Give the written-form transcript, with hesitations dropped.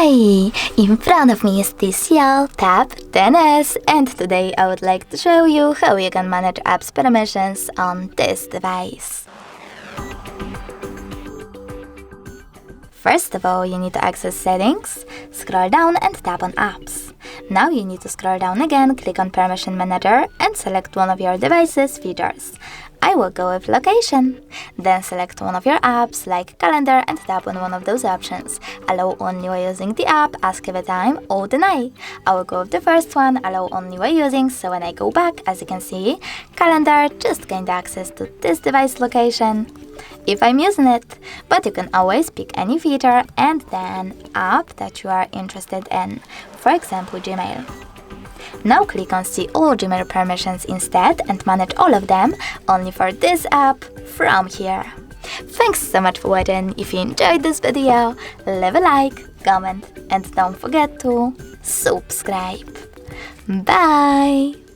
Hi! In front of me is TCL Tab 10s, and today I would like to show you how you can manage apps permissions on this device. First of all, you need to access Settings, scroll down and tap on Apps. Now you need to scroll down again, click on Permission Manager and select one of your device's features. I will go with Location. Then select one of your apps like Calendar and tap on one of those options. Allow only while using the app, ask every time, or deny. I will go with the first one, allow only while using, so when I go back, as you can see, Calendar just gained access to this device location if I'm using it. But you can always pick any feature and then app that you are interested in, for example Gmail. Now click on See all Gmail permissions instead and manage all of them only for this app from here. Thanks so much for watching. If you enjoyed this video, leave a like, comment and don't forget to subscribe. Bye!